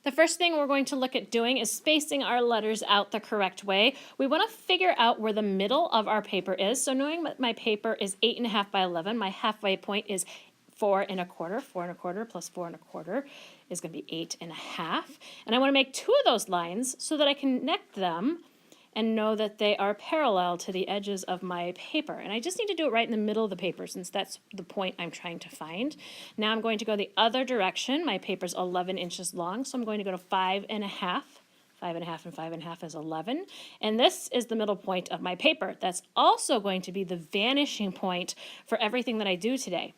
The first thing we're going to look at doing is spacing our letters out the correct way. We want to figure out where the middle of our paper is. So knowing that my paper is 8.5 by 11, my halfway point is 4.25. 4.25 plus 4.25 is going to be 8.5. And I want to make two of those lines so that I can connect them and know that they are parallel to the edges of my paper. And I just need to do it right in the middle of the paper since that's the point I'm trying to find. Now I'm going to go the other direction. My paper's 11 inches long, so I'm going to go to 5.5. 5.5 and 5.5 is 11. And this is the middle point of my paper. That's also going to be the vanishing point for everything that I do today.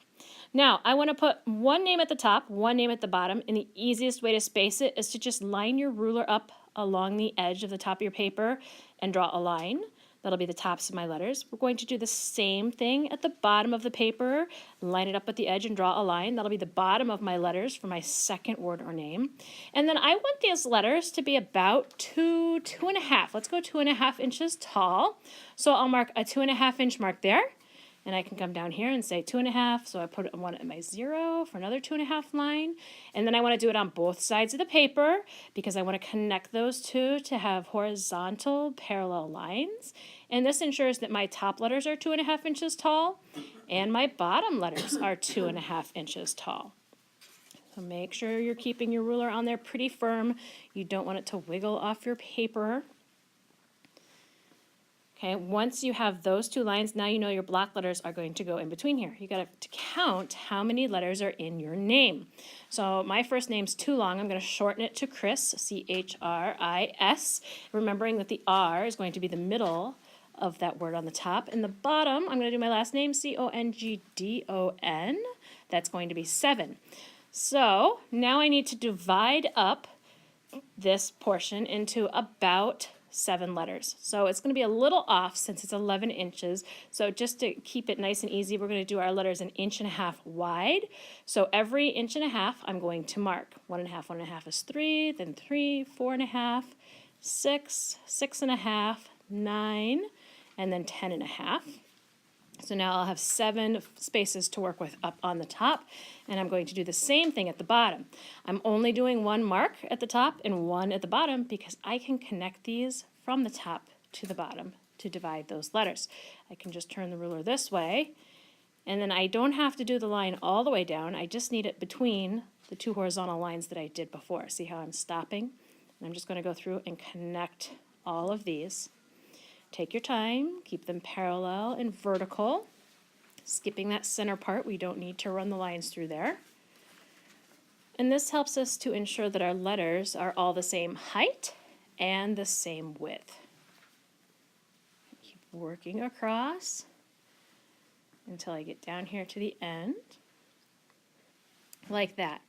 Now, I want to put one name at the top, one name at the bottom, and the easiest way to space it is to just line your ruler up along the edge of the top of your paper and draw a line. That'll be the tops of my letters. We're going to do the same thing at the bottom of the paper, line it up at the edge and draw a line. That'll be the bottom of my letters for my second word or name. And then I want these letters to be about 2.5. Let's go 2.5 inches tall. So I'll mark a 2.5 inch mark there. And I can come down here and say 2.5, so I put one at my 0 for another 2.5 line. And then I want to do it on both sides of the paper because I want to connect those two to have horizontal parallel lines. And this ensures that my top letters are 2.5 inches tall and my bottom letters are 2.5 inches tall. So make sure you're keeping your ruler on there pretty firm. You don't want it to wiggle off your paper. Okay, once you have those two lines, now you know your block letters are going to go in between here. You got to count how many letters are in your name. So my first name's too long. I'm going to shorten it to Chris, C-H-R-I-S, remembering that the R is going to be the middle of that word on the top. And the bottom, I'm going to do my last name, C-O-N-G-D-O-N. That's going to be 7. So now I need to divide up this portion into about 7 letters. So it's going to be a little off since it's 11 inches. So just to keep it nice and easy, we're going to do our letters 1.5 inches wide. So every 1.5 inches I'm going to mark. 1.5, 1.5 is 3, then 3, 4.5, 6, 6.5, 9, and then 10.5. So now I'll have 7 spaces to work with up on the top, and I'm going to do the same thing at the bottom. I'm only doing one mark at the top and one at the bottom because I can connect these from the top to the bottom to divide those letters. I can just turn the ruler this way, and then I don't have to do the line all the way down. I just need it between the two horizontal lines that I did before. See how I'm stopping? And I'm just going to go through and connect all of these. Take your time, keep them parallel and vertical. Skipping that center part, we don't need to run the lines through there. And this helps us to ensure that our letters are all the same height and the same width. Keep working across until I get down here to the end, like that.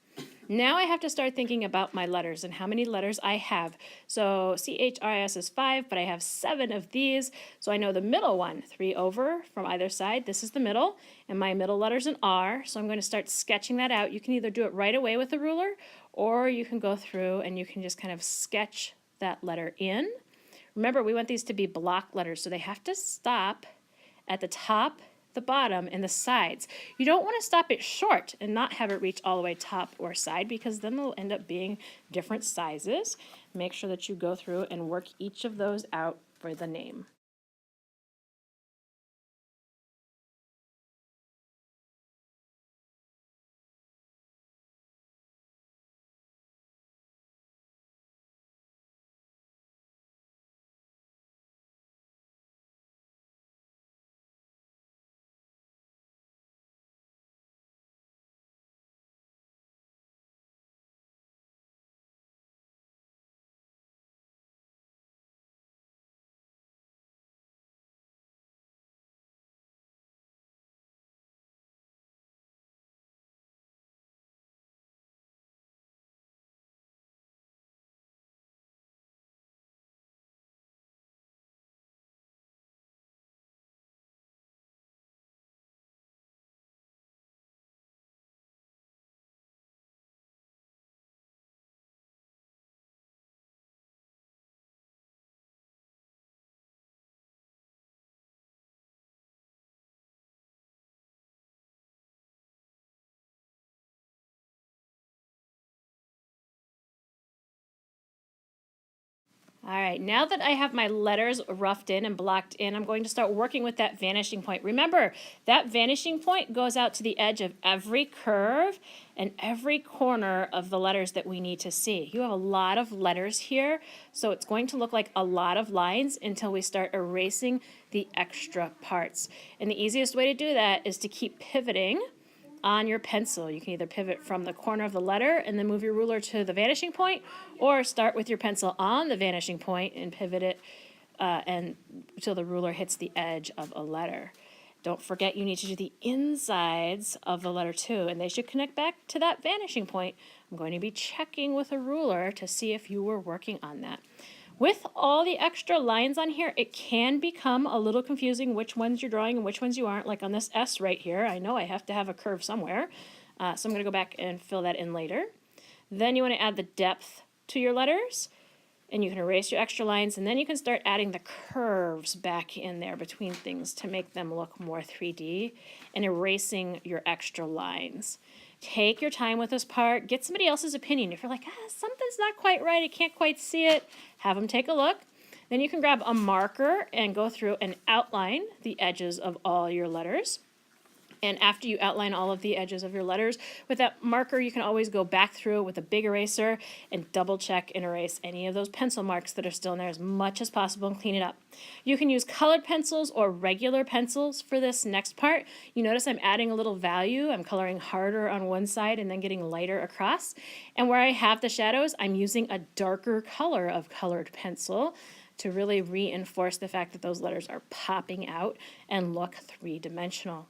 Now I have to start thinking about my letters and how many letters I have. So C-H-R-I-S is 5, but I have 7 of these. So I know the middle one, 3 over from either side. This is the middle, and my middle letter's an R. So I'm going to start sketching that out. You can either do it right away with a ruler, or you can go through and you can just kind of sketch that letter in. Remember, we want these to be block letters, so they have to stop at the top, the bottom, and the sides. You don't want to stop it short and not have it reach all the way top or side because then they'll end up being different sizes. Make sure that you go through and work each of those out for the name. All right, now that I have my letters roughed in and blocked in, I'm going to start working with that vanishing point. Remember, that vanishing point goes out to the edge of every curve and every corner of the letters that we need to see. You have a lot of letters here, so it's going to look like a lot of lines until we start erasing the extra parts. And the easiest way to do that is to keep pivoting on your pencil. You can either pivot from the corner of the letter and then move your ruler to the vanishing point, or start with your pencil on the vanishing point and pivot it and until the ruler hits the edge of a letter. Don't forget you need to do the insides of the letter too, and they should connect back to that vanishing point. I'm going to be checking with a ruler to see if you were working on that. With all the extra lines on here, it can become a little confusing which ones you're drawing and which ones you aren't. Like on this S right here, I know I have to have a curve somewhere. So I'm going to go back and fill that in later. Then you want to add the depth to your letters, and you can erase your extra lines, and then you can start adding the curves back in there between things to make them look more 3D, and erasing your extra lines. Take your time with this part. Get somebody else's opinion. If you're like, something's not quite right, I can't quite see it, have them take a look. Then you can grab a marker and go through and outline the edges of all your letters. And after you outline all of the edges of your letters, with that marker, you can always go back through with a big eraser and double check and erase any of those pencil marks that are still in there as much as possible and clean it up. You can use colored pencils or regular pencils for this next part. You notice I'm adding a little value. I'm coloring harder on one side and then getting lighter across. And where I have the shadows, I'm using a darker color of colored pencil to really reinforce the fact that those letters are popping out and look three-dimensional.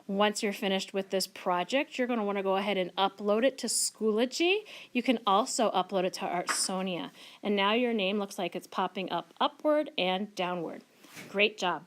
Once you're finished with this project, you're going to want to go ahead and upload it to Schoology. You can also upload it to Artsonia. And now your name looks like it's popping up upward and downward. Great job.